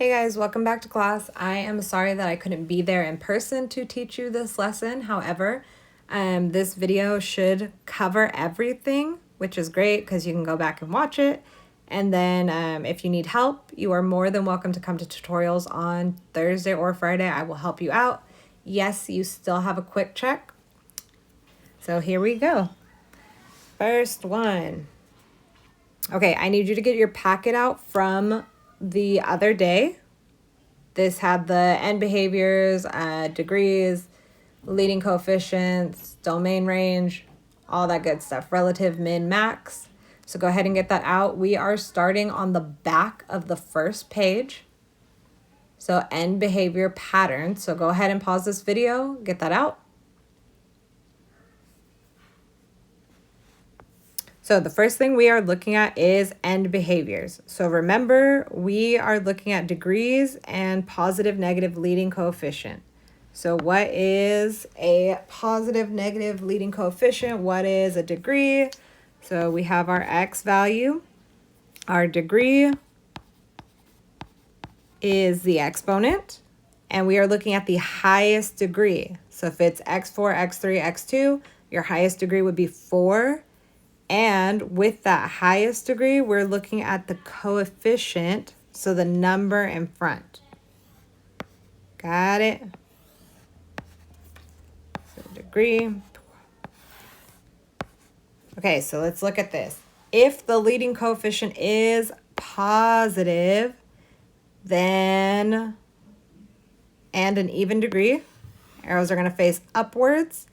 Hey guys, welcome back to class. I am sorry that I couldn't be there in person to teach you this lesson. However, this video should cover everything, which is great because you can go back and watch it. And then if you need help, you are more than welcome to come to tutorials on Thursday or Friday. I will help you out. Yes, you still have a quick check. So here we go. First one. Okay, I need you to get your packet out from the other day. This had the end behaviors, degrees, leading coefficients, domain range, all that good stuff, relative, min, max. So go ahead and get that out. We are starting on the back of the first page. So end behavior pattern. So go ahead and pause this video, get that out. So the first thing we are looking at is end behaviors. So remember, we are looking at degrees and positive, negative leading coefficient. So what is a positive, negative leading coefficient? What is a degree? So we have our x value. Our degree is the exponent. And we are looking at the highest degree. So if it's x4, x3, x2, your highest degree would be 4. And with that highest degree, we're looking at the coefficient, so the number in front. Got it? So degree. Okay, so let's look at this. If the leading coefficient is positive, then, and an even degree, arrows are going to face upwards.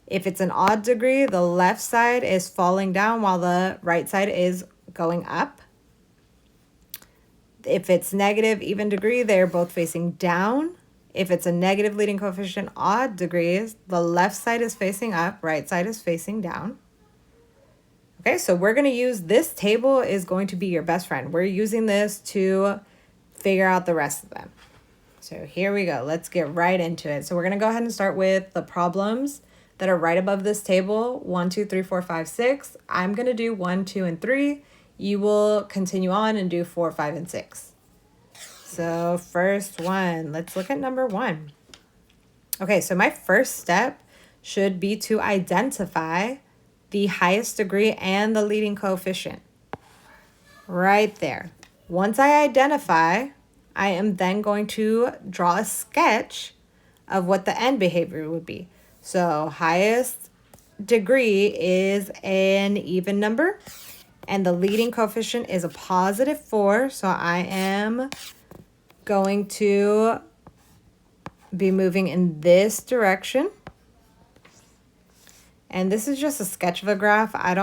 If it's an odd degree, the left side is falling down while the right side is going up. If it's negative, even degree, they're both facing down. If it's a negative leading coefficient, odd degrees, the left side is facing up, right side is facing down. Okay, so we're going to use this table is going to be your best friend. We're using this to figure out the rest of them. So here we go. Let's get right into it. So we're going to go ahead and start with the problems that are right above this table, 1, 2, 3, 4, 5, 6. I'm going to do 1, 2, and 3. You will continue on and do 4, 5, and 6. So first one, let's look at number 1. Okay, so my first step should be to identify the highest degree and the leading coefficient. Right there. Once I identify, I am then going to draw a sketch of what the end behavior would be. So highest degree is an even number, and the leading coefficient is a positive 4. So I am going to be moving in this direction. And this is just a sketch of a graph. I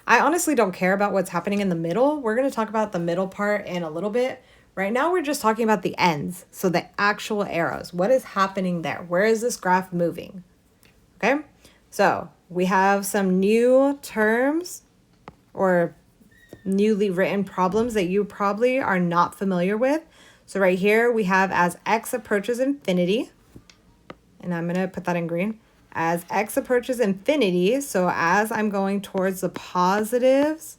honestly don't care about what's happening in the middle. We're going to talk about the middle part in a little bit. Right now, we're just talking about the ends. So the actual arrows. What is happening there? Where is this graph moving? Okay, so we have some new terms or newly written problems that you probably are not familiar with. So right here we have as x approaches infinity, and I'm going to put that in green. As x approaches infinity, so as I'm going towards the positives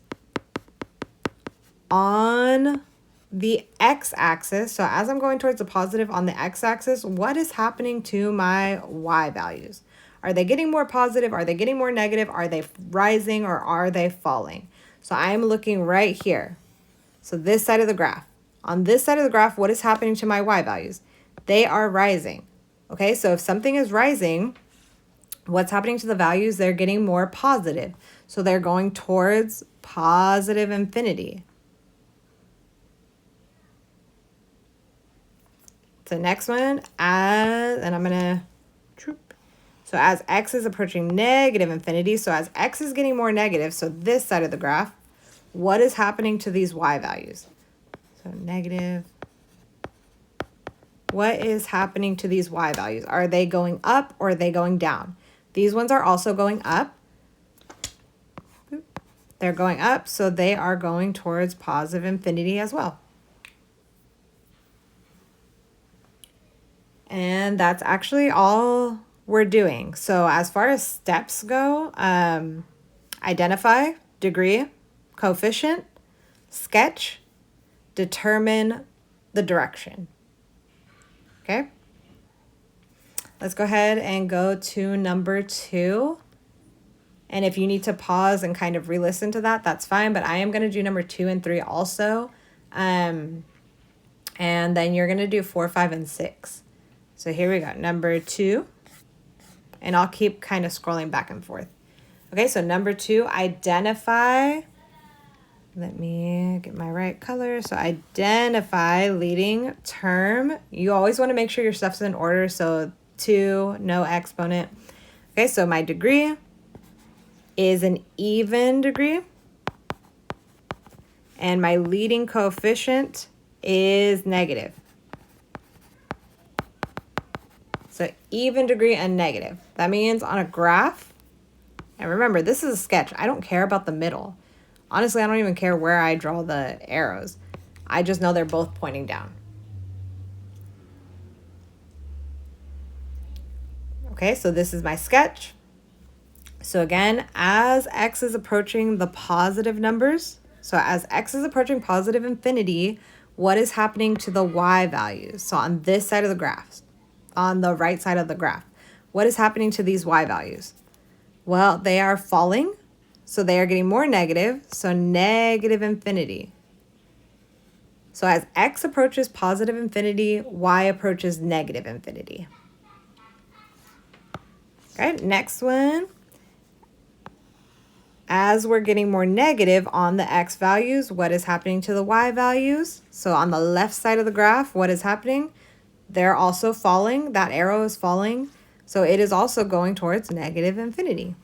on the x-axis, so as I'm going towards the positive on the x-axis, what is happening to my y values? Are they getting more positive? Are they getting more negative? Are they rising or are they falling? So I'm looking right here. So this side of the graph. On this side of the graph, what is happening to my y values? They are rising. Okay, so if something is rising, what's happening to the values? They're getting more positive. So they're going towards positive infinity. The next one, and I'm going to so as x is approaching negative infinity, so as x is getting more negative, so this side of the graph, what is happening to these y values? So negative. What is happening to these y values? Are they going up or are they going down? These ones are also going up. They're going up, so they are going towards positive infinity as well. And that's actually all we're doing. So as far as steps go, identify, degree, coefficient, sketch, determine the direction. Okay. Let's go ahead and go to number 2. And if you need to pause and kind of re-listen to that, that's fine. But I am going to do number 2 and 3 also. And then you're going to do 4, 5, and 6. So here we go. Number 2. And I'll keep kind of scrolling back and forth. Okay, so number 2, identify. Let me get my right color. So identify leading term. You always want to make sure your stuff's in order. So 2, no exponent. Okay, so my degree is an even degree. And my leading coefficient is negative. So even degree and negative. That means on a graph, and remember, this is a sketch. I don't care about the middle. Honestly, I don't even care where I draw the arrows. I just know they're both pointing down. Okay, so this is my sketch. So again, as x is approaching the positive numbers, so as x is approaching positive infinity, what is happening to the y values? So on this side of the graph, on the right side of the graph, what is happening to these y values? Well, they are falling, so they are getting more negative, so negative infinity. So as x approaches positive infinity, y approaches negative infinity. Okay, next one. As we're getting more negative on the x values, what is happening to the y values? So on the left side of the graph, what is happening? They're also falling. That arrow is falling. So it is also going towards negative infinity.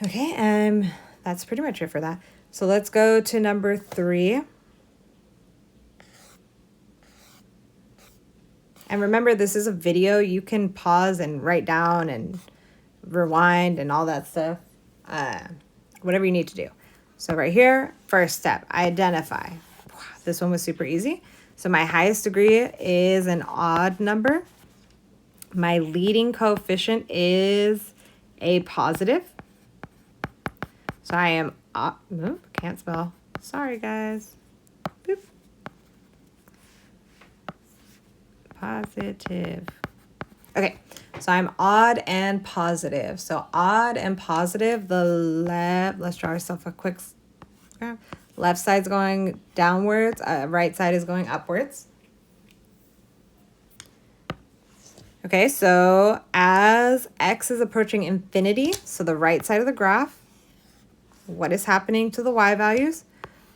Okay, that's pretty much it for that. So let's go to number 3. And remember, this is a video. You can pause and write down and rewind and all that stuff. Whatever you need to do. So right here, first step, identify. This one was super easy. So my highest degree is an odd number. My leading coefficient is a positive. So I am, can't spell. Sorry, guys. Boop. Positive. Okay, so I'm odd and positive. So odd and positive, the left, let's draw ourselves a quick graph. Left side's going downwards, right side is going upwards. Okay, so as x is approaching infinity, so the right side of the graph, what is happening to the y values?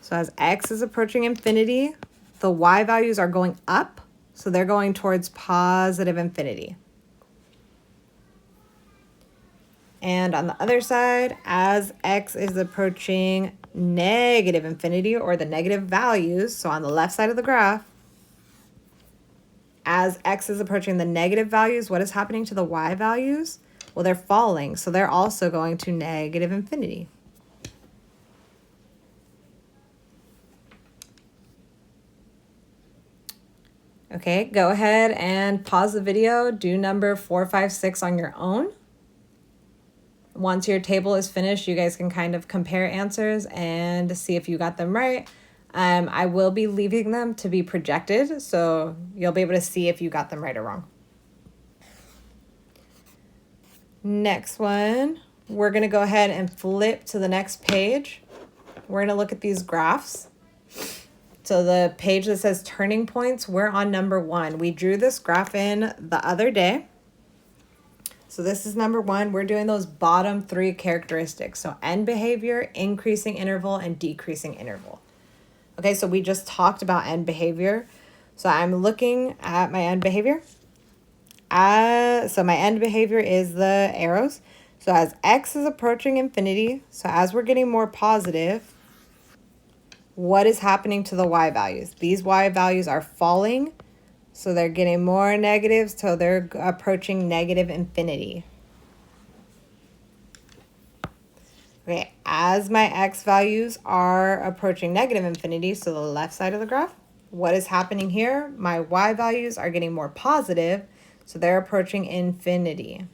So as x is approaching infinity, the y values are going up, so they're going towards positive infinity. And on the other side, as x is approaching negative infinity, or the negative values, so on the left side of the graph, as x is approaching the negative values, what is happening to the y values? Well, they're falling, so they're also going to negative infinity. Okay, go ahead and pause the video, do number 4, 5, 6 on your own. Once your table is finished, you guys can kind of compare answers and see if you got them right. I will be leaving them to be projected, so you'll be able to see if you got them right or wrong. Next one, we're going to go ahead and flip to the next page. We're going to look at these graphs. So the page that says turning points, we're on number 1. We drew this graph in the other day. So this is number 1. We're doing those bottom 3 characteristics. So end behavior, increasing interval, and decreasing interval. Okay, so we just talked about end behavior. So I'm looking at my end behavior. So my end behavior is the arrows. So as x is approaching infinity, so as we're getting more positive, what is happening to the y values? These y values are falling, so they're getting more negatives, so they're approaching negative infinity. Okay, as my x values are approaching negative infinity, so the left side of the graph, what is happening here? My y values are getting more positive, so they're approaching infinity.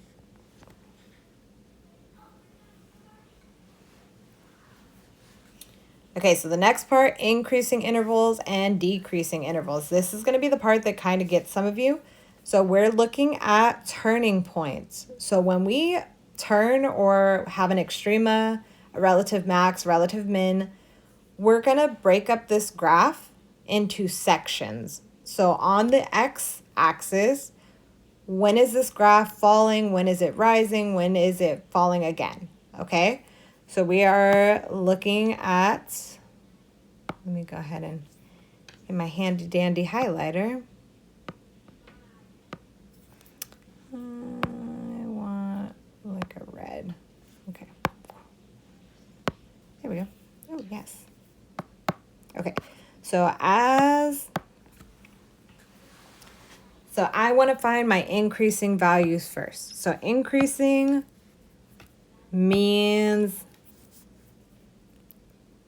Okay, so the next part, increasing intervals and decreasing intervals. This is going to be the part that kind of gets some of you. So we're looking at turning points. So when we turn or have an extrema, a relative max, relative min, we're going to break up this graph into sections. So on the x-axis, when is this graph falling? When is it rising? When is it falling again? Okay, so we are looking at, let me go ahead and get my handy dandy highlighter. I want like a red. Okay, there we go. Oh, yes. Okay, so I want to find my increasing values first. So increasing means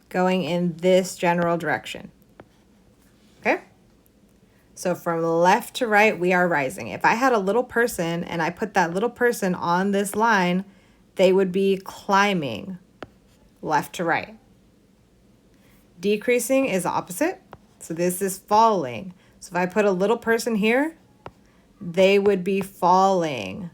going in this general direction. Okay? So from left to right, we are rising. If I had a little person and I put that little person on this line, they would be climbing left to right. Decreasing is opposite. So this is falling. So if I put a little person here, they would be falling.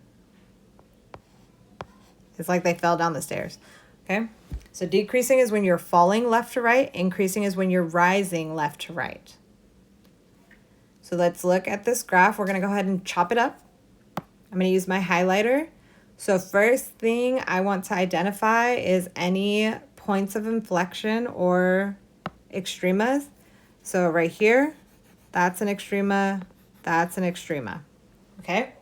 It's like they fell down the stairs. Okay? So decreasing is when you're falling left to right. Increasing is when you're rising left to right. So let's look at this graph. We're going to go ahead and chop it up. I'm going to use my highlighter. So first thing I want to identify is any points of inflection or extremas. So right here, that's an extrema, that's an extrema. Okay?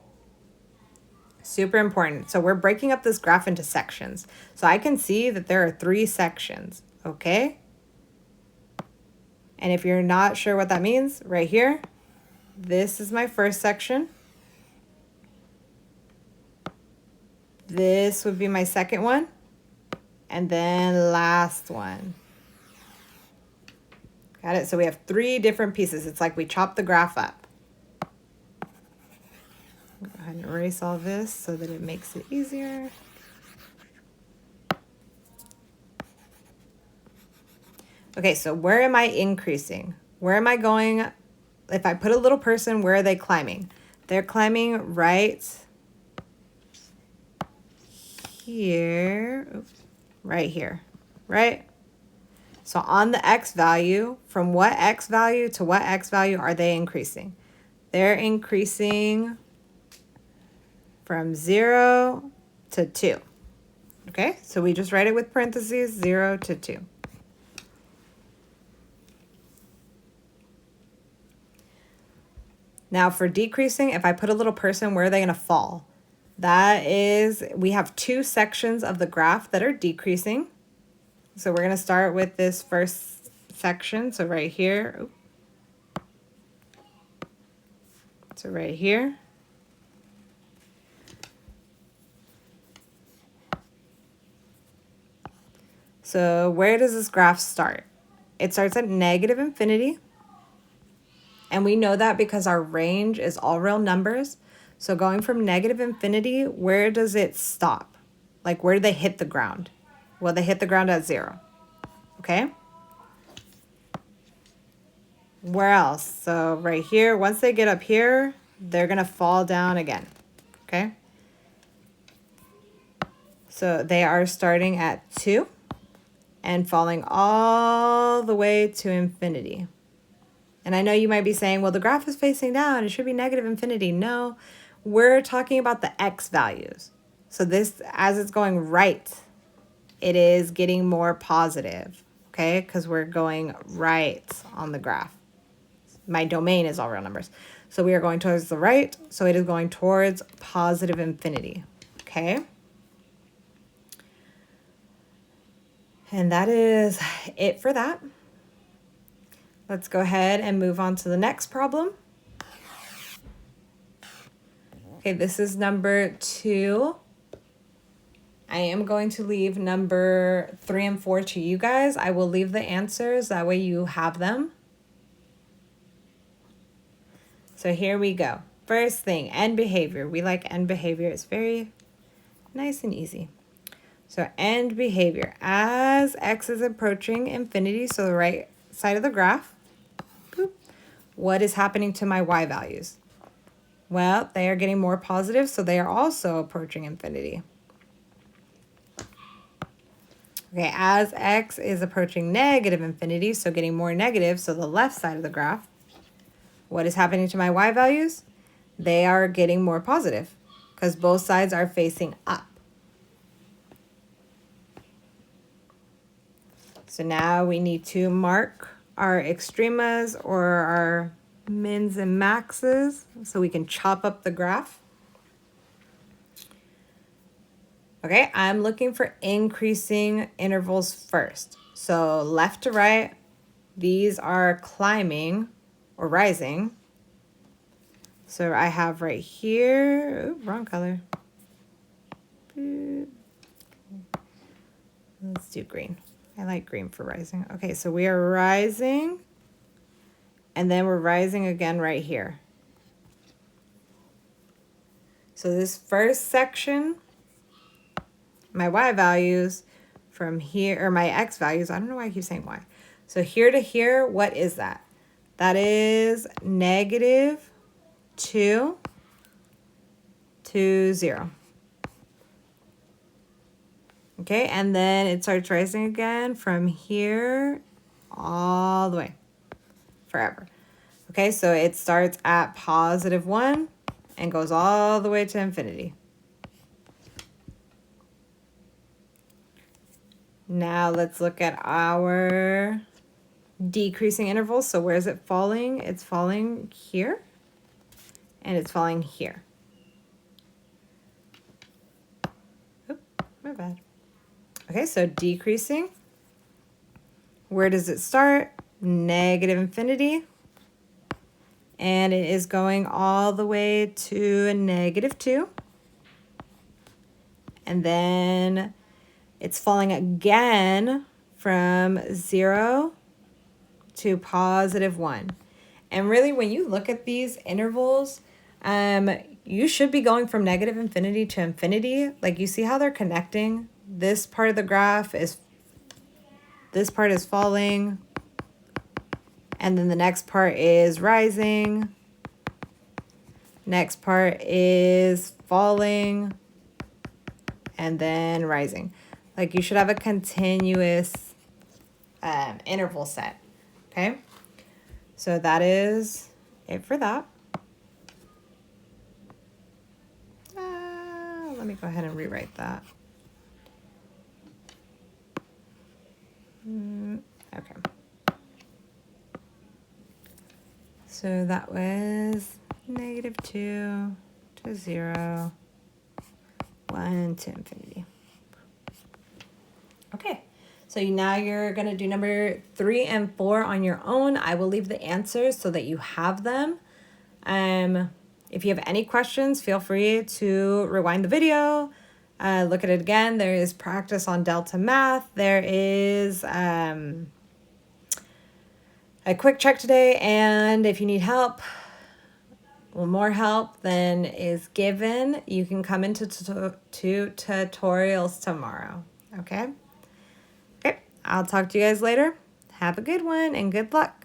Super important. So we're breaking up this graph into sections. So I can see that there are 3 sections. Okay? And if you're not sure what that means, right here, this is my first section. This would be my second one. And then last one. Got it? So we have 3 different pieces. It's like we chop the graph up. Go ahead and erase all this so that it makes it easier. Okay, so where am I increasing? Where am I going? If I put a little person, where are they climbing? They're climbing right here. Oops, right here, right? So on the x value, from what x value to what x value are they increasing? They're increasing from 0 to 2. Okay, so we just write it with parentheses, 0 to 2. Now for decreasing, if I put a little person, where are they going to fall? That is, we have 2 sections of the graph that are decreasing. So we're going to start with this first section. So right here. So right here. So where does this graph start? It starts at negative infinity. And we know that because our range is all real numbers. So going from negative infinity, where does it stop? Like where do they hit the ground? Well, they hit the ground at 0. Okay? Where else? So right here, once they get up here, they're going to fall down again. Okay? So they are starting at 2 and falling all the way to infinity. And I know you might be saying, well, the graph is facing down. It should be negative infinity. No, we're talking about the x values. So this, as it's going right, it is getting more positive, okay? Because we're going right on the graph. My domain is all real numbers. So we are going towards the right. So it is going towards positive infinity, okay? And that is it for that. Let's go ahead and move on to the next problem. Okay, this is number 2. I am going to leave number 3 and 4 to you guys. I will leave the answers, that way you have them. So here we go. First thing, end behavior. We like end behavior. It's very nice and easy. So end behavior. As x is approaching infinity, so the right side of the graph, boop, what is happening to my y values? Well, they are getting more positive, so they are also approaching infinity. Okay, as x is approaching negative infinity, so getting more negative, so the left side of the graph, what is happening to my y values? They are getting more positive because both sides are facing up. So now we need to mark our extremas or our mins and maxes so we can chop up the graph. Okay, I'm looking for increasing intervals first. So left to right, these are climbing or rising. So I have right here, ooh, wrong color. Let's do green. I like green for rising. Okay, so we are rising, and then we're rising again right here. So this first section, my y values from here, or my x values, I don't know why I keep saying y. So here to here, what is that? That is -2 to 0. Okay, and then it starts rising again from here all the way, forever. Okay, so it starts at +1 and goes all the way to infinity. Now let's look at our decreasing intervals. So where is it falling? It's falling here, and it's falling here. Oop, my bad. Okay, so decreasing. Where does it start? Negative infinity. And it is going all the way to a -2. And then it's falling again from 0 to +1. And really, when you look at these intervals, you should be going from negative infinity to infinity. Like, you see how they're connecting? This part of the graph is, this part is falling, and then the next part is rising. Next part is falling, and then rising. Like, you should have a continuous interval set, okay? So that is it for that. Let me go ahead and rewrite that. Okay. So that was -2 to 0, 1 to infinity. Okay, so now you're going to do number 3 and 4 on your own. I will leave the answers so that you have them. If you have any questions, feel free to rewind the video, look at it again. There is practice on Delta Math. There is a quick check today, and if you need help, well, more help than is given, you can come into tutorials tomorrow, okay? Okay, I'll talk to you guys later. Have a good one and good luck.